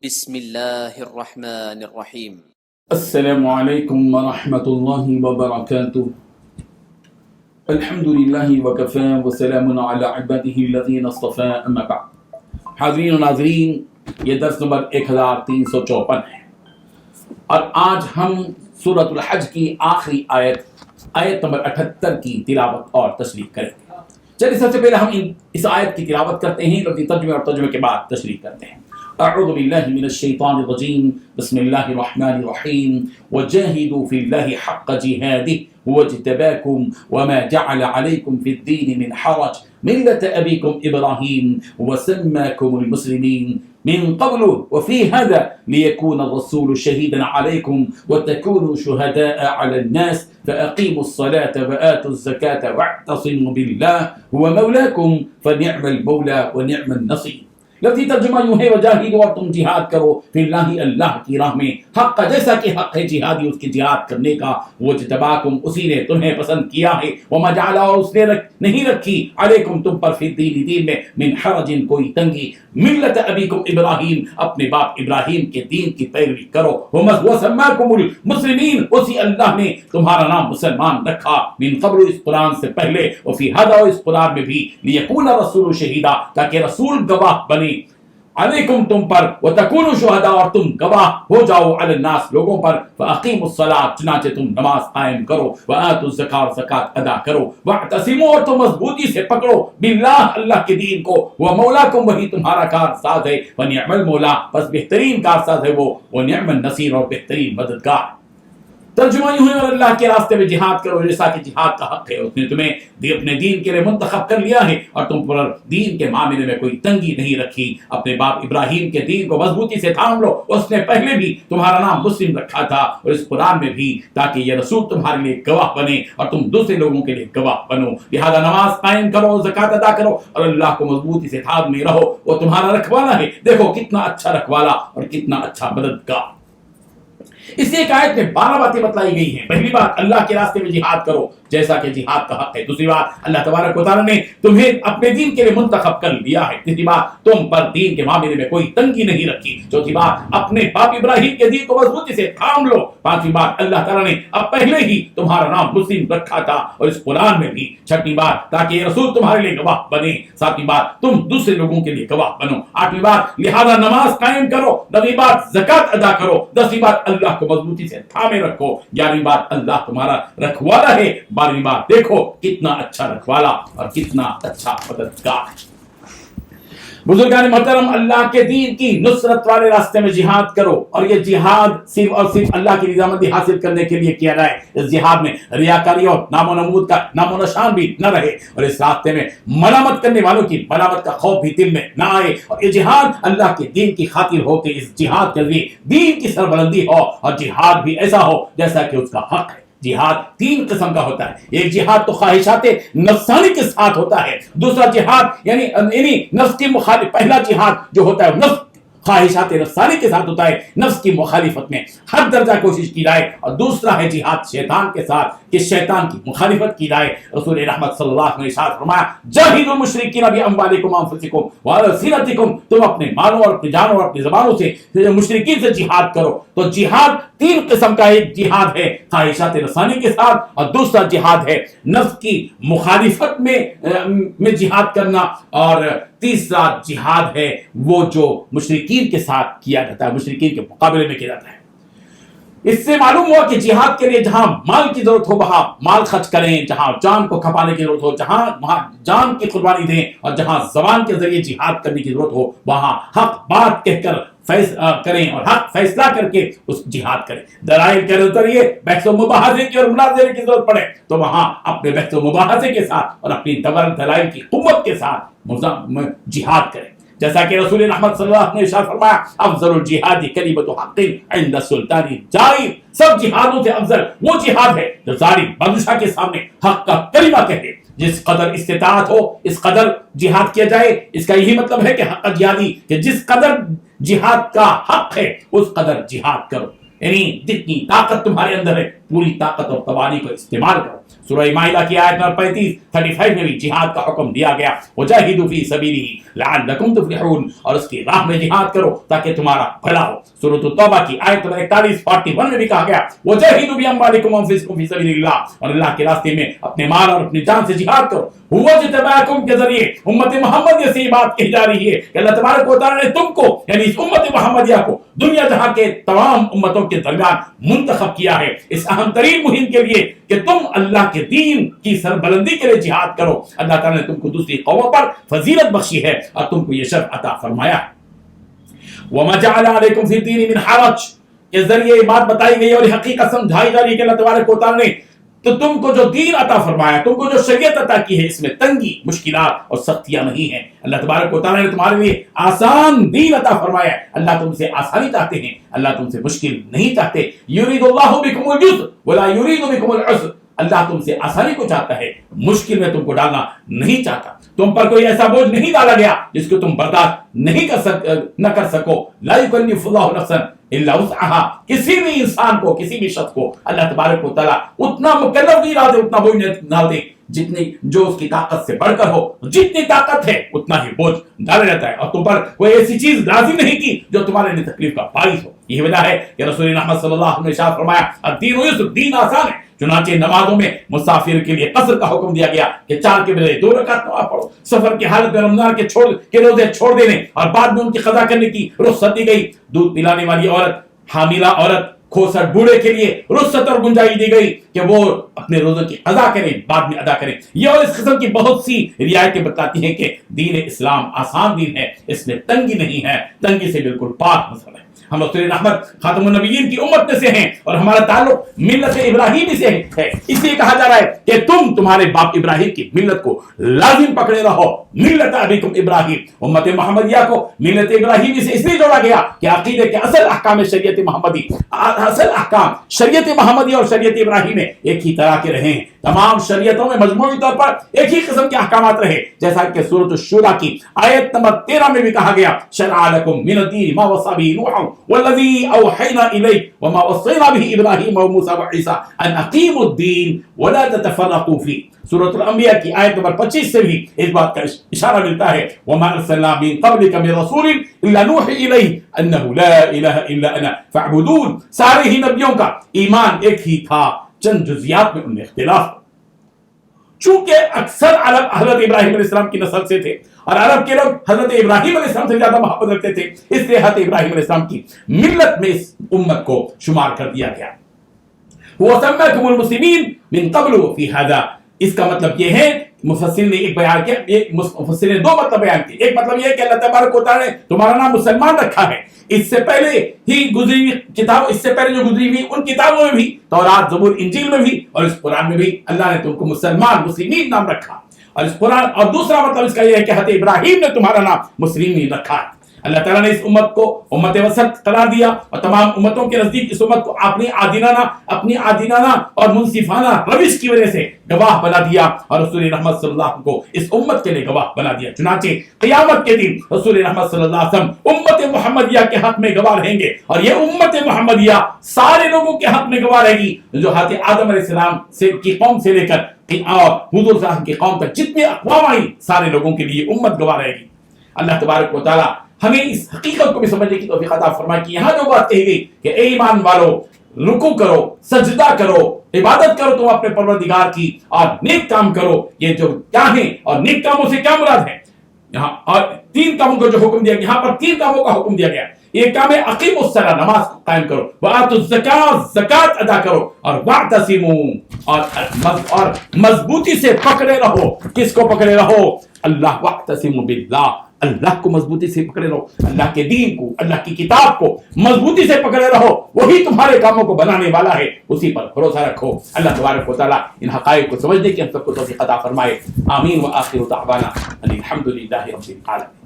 بسم اللہ الرحمن الرحیم۔ السلام علیکم ورحمۃ اللہ وبرکاتہ۔ الحمدللہ وکفی وسلام علی عبادہ الذین اصطفی، اما بعد۔ حاضرین و ناظرین، یہ درس نمبر 1354 ہے اور آج ہم سورۃ الحج کی آخری آیت نمبر 78 کی تلاوت اور تشریح کریں گے۔ چلیے سب سے پہلے ہم اس آیت کی تلاوت کرتے ہیں، لفظی ترجمے اور ترجمے کے بعد تشریح کرتے ہیں۔ اعوذ باللہ من الشیطان الرجیم، بسم اللہ الرحمن الرحیم۔ وجاہدوا فی اللہ حق جہادہ هو اجتباکم وما جعل علیکم فی الدین من حرج ملۃ ابیکم ابراہیم وسماکم المسلمین من قبل وفي هذا ليكون الرسول شهيدا عليكم وتكونوا شهداء على الناس فأقيموا الصلاة وآتوا الزكاة واعتصموا بالله هو مولاكم فنعم المولى ونعم النصير۔ لفظی ترجمہ یوں ہے، وجاہدوا، اور تم جہاد کرو، فی اللہ، اللہ کی راہ میں، حق، جیسا کہ حق ہے جہادی اس کی جہاد کرنے کا، وہ اجتباکم، اسی نے تمہیں پسند کیا ہے، وما جعل، اور اس نے نہیں رکھی، علیکم، تم پر، فی الدین، دین میں، من حرج، کوئی تنگی، ملت ابیکم ابراہیم، اپنے باپ ابراہیم کے دین کی پیروی کرو، وسماکم المسلمین، اسی اللہ نے تمہارا نام مسلمان رکھا، من قبل، اس قرآن سے پہلے، وفی ہذا، اس قرآن میں بھی، لیکون الرسول شہیدا، تاکہ رسول گواہ بنے، علیکم، تم پر، وتکونوا شہداء، اور تم گواہ ہو جاؤ، علی الناس، لوگوں پر، فاقیموا الصلاۃ، چنانچہ تم نماز قائم کرو، وآتوا الزکاۃ، زکات ادا کرو، واعتصموا، اور تم مضبوطی سے پکڑو، باللہ، اللہ کے دین کو، وہ مولاکم، وہی تمہارا کارساز ہے، ونعم المولا، بس بہترین کارساز ہے وہ، ونعم النصیر، اور بہترین مددگار۔ ترجمہ یوں ہے، اور اللہ کے راستے میں جہاد کرو، جیسا کہ جہاد کا حق ہے، اس نے تمہیں اپنے دین کے لیے منتخب کر لیا ہے، اور تم پر دین کے معاملے میں کوئی تنگی نہیں رکھی، اپنے باپ ابراہیم کے دین کو مضبوطی سے تھام لو، اس نے پہلے بھی تمہارا نام مسلم رکھا تھا، اور اس قرآن میں بھی، تاکہ یہ رسول تمہارے لیے گواہ بنے اور تم دوسرے لوگوں کے لیے گواہ بنو، لہذا نماز قائم کرو، زکات ادا کرو، اور اللہ کو مضبوطی سے تھامے رہو، وہ تمہارا رکھوالا ہے، دیکھو کتنا اچھا رکھوالا اور کتنا اچھا مددگار۔ اس ایک آیت میں 12 باتیں بتلائی گئی ہیں۔ پہلی بات، اللہ کے راستے میں جہاد کرو، جیسا کہ جہاد کا حق ہے۔ دوسری بات، اللہ تبارک و تعالیٰ نے تمہیں اپنے دین کے لیے منتخب کر لیا ہے۔ تیسری بات، تم پر دین کے معاملے میں کوئی تنگی نہیں رکھی۔ چوتھی بات، اپنے باپ ابراہیم کے دین کو مضبوطی سے تھام لو۔ پانچویں بات، اللہ تعالیٰ نے اب پہلے ہی تمہارا نام مسلم رکھا تھا، اور اس قرآن میں بھی۔ چھٹی بات، تاکہ یہ رسول تمہارے لیے گواہ بنے۔ ساتویں بات، تم دوسرے لوگوں کے لیے گواہ بنو۔ آٹھویں بات، لہذا نماز قائم کرو۔ نویں بات، زکات ادا کرو۔ دسویں بات، اللہ کو مضبوطی سے تھامے رکھو۔ 11ویں بات، اللہ تمہارا رکھوالا ہے۔ 12ویں بات، دیکھو کتنا اچھا رکھوالا اور کتنا اچھا مددگار ہے۔ بزرگان محترم، اللہ کے دین کی نصرت والے راستے میں جہاد کرو، اور یہ جہاد صرف اور صرف اللہ کی رضامندی حاصل کرنے کے لیے کیا جائے۔ اس جہاد میں ریاکاری اور نام و نمود کا نام و نشان بھی نہ رہے، اور اس راستے میں ملامت کرنے والوں کی ملامت کا خوف بھی دل میں نہ آئے، اور یہ جہاد اللہ کے دین کی خاطر ہو کہ اس جہاد کے ذریعے دین کی سربلندی ہو، اور جہاد بھی ایسا ہو جیسا کہ اس کا حق ہے۔ جہاد 3 قسم کا ہوتا ہے۔ ایک جہاد تو خواہشات نفسانی کے ساتھ ہوتا ہے، دوسرا جہاد یعنی نفس کی مخالف، پہلا جہاد جو ہوتا ہے نفس خواہشات نفسانی کے ساتھ ہوتا ہے، نفس کی مخالفت میں ہر درجہ کوشش کی جائے، اور دوسرا ہے جہاد شیطان کے ساتھ کہ شیطان کی مخالفت کی جائے۔ رسول رحمت صلی اللہ علیہ وسلم نے ارشاد فرمایا، جاہدوا المشرکین باموالکم وانفسکم والسنتکم، تم اپنے مالوں اور اپنی جانوں اور اپنی زبانوں سے مشرکین سے جہاد کرو۔ تو جہاد 3 قسم کا، ایک جہاد ہے خواہشات نفسانی کے ساتھ، اور دوسرا جہاد ہے نفس کی مخالفت میں جہاد کرنا، اور تیسرا جہاد ہے وہ جو مشرکین کے ساتھ کیا جاتا ہے، مشرکین کے مقابلے میں کیا جاتا ہے۔ اس سے معلوم ہوا کہ جہاد کے لیے جہاں مال کی ضرورت ہو وہاں مال خرچ کریں، جہاں جان کو کھپانے کی ضرورت ہو وہاں جان کی قربانی دیں، اور جہاں زبان کے ذریعے جہاد کرنے کی ضرورت ہو وہاں حق بات کہہ کر کریں، اور حق فیصلہ کر کے اس جہاد کریں۔ دلائل کے ذریعے بحث و مباحثے کی اور مناظرے کی ضرورت پڑے تو وہاں اپنے بحث و مباحثے کے ساتھ اور اپنی دلائل کی قوت کے ساتھ جہاد کریں، جیسا کہ رسول رحمت صلی اللہ علیہ وسلم نے ارشاد فرمایا، افضل الجہاد کلمۃ حق عند السلطان جائر، سب جہادوں سے افضل وہ جہاد ہے جو ظالم بادشاہ کے سامنے حق کا کلمہ کہے۔ جس قدر استطاعت ہو اس قدر جہاد کیا جائے، اس کا یہی مطلب ہے کہ حق جہادی، کہ جس قدر جہاد کا حق ہے اس قدر جہاد کرو، یعنی جتنی طاقت تمہارے اندر ہے पूरी ताकत और तवानी को इस्तेमाल करो। सूरह माइदा की आयत नंबर 35 में भी जिहाद का हुक्म दिया गया, वजाहिदू फी सबीलिही लअल्लकुम तुफ्लिहून, और उसकी राह में जिहाद करो ताकि तुम्हारा भला हो। सूरह तौबा की आयत नंबर 41 में भी कहा गया, वजाहिदू बिअम्वालिकुम व अनफुसिकुम फी सबीलिल्लाह, और अल्लाह के रास्ते में अपने माल और अपनी जान से जिहाद करो। हुवा जितबाकुम के जरिए उम्मत मोहम्मदिया से ये बात कही जा रही है कि अल्लाह तबारक व तआला ने तुमको, यानी इस उम्मत मोहम्मदिया को दुनिया जहां के तमाम उम्मतों के दरमियान मुंतखब किया है इस अहम तरीन मुहिम के लिए कि तुम अल्लाह के दीन की सरबलंदी के लिए जिहाद करो। अल्लाह ताला ने तुमको दूसरी कौमों पर फजीलत बख्शी है और तुमको ये शर्फ अता फरमाया है। वमा जअल अलैकुम फी दीन मिन हरज के जरिए बात बताई गई और हकीकत समझाई जा रही है कि अल्लाह तबारक व तआला ने तो तुमको जो दीन अता फरमाया, तुमको जो शरीयत अता की है, इसमें तंगी, मुश्किलात और सख्तियां नहीं है। अल्लाह तबारक व तआला ने तुम्हारे लिए आसान दीन अता फरमाया। अल्लाह तुमसे आसानी चाहते हैं, अल्लाह तुमसे मुश्किल नहीं चाहते। युरीदुल्लाहु बिकुमुल युस्र वला युरीदु बिकुमुल उस्र, अल्लाह तुमसे आसानी को चाहता है, मुश्किल में तुमको डालना नहीं चाहता। तुम पर कोई ऐसा बोझ नहीं डाला गया जिसको तुम बर्दाश्त नहीं कर सको। ला युकल्लिफुल्लाहु नफ्सन इल्ला वुसअहा, किसी भी इंसान को, किसी भी शख्स को अल्लाह तबारक व तआला उतना मुकल्लफ नहीं डाल दे, उतना बोझ ना दे जितनी जो उसकी ताकत से बढ़कर हो। जितनी ताकत है उतना ही बोझ डाला जाता है, और तुम पर कोई ऐसी चीज लाजिम नहीं की जो तुम्हारे लिए तकलीफ का बाइस हो। यही वजह है कि रसूल मोहम्मद सल्लल्लाहु अलैहि वसल्लम ने फरमाया, अद्दीन युस्र, दीन आसान है। चुनांचे नमाजों में मुसाफिर के लिए कसर का हुक्म दिया गया कि 4 के बजाय 2 रकात नमाज पढ़ो। सफर की हालत में रमजान के रोजे छोड़ देने और बाद में उनकी कज़ा करने की रुख्सत दी गई। दूध पिलाने वाली औरत, हामिला औरत, खोसट बूढ़े के लिए रुख्सत और गुंजाइश दी गई कि वो अपने रोजों की अदा करें, बाद में अदा करें। ये और इस किस्म की बहुत सी रियायतें बताती हैं कि दीन इस्लाम आसान दीन है, इसमें तंगी नहीं है, तंगी से बिल्कुल पाक मसला है। हम रसूल रहमत खातमुन नबिय्यीन की उम्मत में से हैं और हमारा ताल्लुक मिल्लत इब्राहिमी से है। इसलिए कहा जा रहा है कि तुम तुम्हारे बाप इब्राहिम की मिल्लत को लाजिम पकड़े रहो। मिल्लत अबीकुम इब्राहिम, उम्मत मोहम्मदिया को मिल्लत इब्राहिमी से इसलिए जोड़ा गया कि अकीदे के असल अहकाम शरीयत मोहम्मदी, असल अहकाम शरीयत मोहम्मदी और शरीयत इब्राहिमी एक ही तरह के रहे हैं। तमाम शरीयतों में मजमूई तौर पर एक ही किस्म के अहकामात रहे, जैसा कि सूरत शुरा की आयत नंबर 13 में भी कहा गया, शरअ लकुम मिन दीन मा वसा बिही नूह वल्लज़ी औहैना इलैक वमा वस्सैना बिही इब्राहीम व मूसा व ईसा अन अकीमुद्दीन वला ततफर्रकू फी। सूरत अल-अंबिया की आयत नंबर 25 से भी इस बात का इशारा मिलता है, वमा अरसलना मिन क़ब्लिका मिन रसूलिन इल्ला नूही इलैहि अन्नहु ला इलाहा इल्ला अना फअबुदून। सारे ही नबियों का ईमान एक ही था, चंद जुज़ियात में उनमें इख्तिलाफ। चूंकि अक्सर अरब हजरत इब्राहिम अलैहिस्सलाम की नस्ल से थे और अरब के लोग हजरत इब्राहिम अलैहिस्सलाम से ज्यादा मोहब्बत रखते थे, इसलिए हजरत इब्राहिम अलैहिस्सलाम की मिल्लत में इस उम्मत को शुमार कर दिया गया। हुवा सम्माकुमुल मुस्लिमीन मिन क़ब्लु फी हाज़ा, इसका मतलब यह है, मुफस्सिर ने एक बयान किया, एक मुफस्सिर ने 2 मतलब बयान किए। एक मतलब यह है कि अल्लाह तबारक व तआला ने तुम्हारा नाम मुसलमान रखा है। इससे पहले ही गुजरी हुई किताब, इससे पहले जो गुजरी हुई उन किताबों में भी, तौरात, ज़बूर, इंजील में भी और इस कुरान में भी अल्लाह ने तुमको मुसलमान, मुस्लिमीन नाम रखा। और इस कुरान, और दूसरा मतलब इसका यह है कि हज़रत इब्राहिम ने तुम्हारा नाम मुस्लिमीन रखा है। अल्लाह ताला ने इस उम्मत को उम्मत वसत करार दिया और तमाम उम्मतों के नजदीक इस उम्मत को अपनी आदीनाना और मुनसिफाना रविश की वजह से गवाह बना दिया और रसूल रहमत सल्लल्लाहु अलैहि वसल्लम को इस उम्मत के लिए गवाह बना दिया। चुनांचे क़यामत के दिन रसूल रहमत सल्लल्लाहु अलैहि वसल्लम उम्मत मोहम्मदिया के हक में गवाह रहेंगे और ये उम्मत मोहम्मदिया सारे लोगों के हक में गवाह रहेगी जो हज़रत आदम अलैहिस्सलाम से की कौम से लेकर और हुजूर साहब की कौम तक जितने अक़वाम आई, सारे लोगों के लिए उम्मत गवाह रहेगी। अल्लाह तबारक व तआला हमें इस हकीकत को भी समझने की तौफीक अता फरमाए कि यहाँ जो बात कही गई कि ए ईमान वालों, रुकू करो, सजदा करो, इबादत करो तुम अपने परवरदिगार की और नेक काम करो। ये जो क्या है और नेक कामों से क्या मुराद है, यहाँ और 3 कामों का जो हुक्म दिया, यहाँ पर 3 कामों का हुक्म दिया गया। एक काम है अकीमुस सला, नमाज कायम करो, वातुज़ ज़कात, ज़कात अदा करो, और वातसिमू, और मजबूती से पकड़े रहो। किसको पकड़े रहो? अल्लाह, वातसिमू बिल्लाह, अल्लाह को मजबूती से पकड़े रहो, अल्लाह के दीन को, अल्लाह की किताब को मजबूती से पकड़े रहो। वही तुम्हारे कामों को बनाने वाला है, उसी पर भरोसा रखो। अल्लाह तबारक व तआला इन हक़ाइक़ को समझने की हम सबको तौफीक अता फरमाए। आमीन व आखिरु दाअवाना अनिल हम्दुलिल्लाहि रब्बिल आलमीन।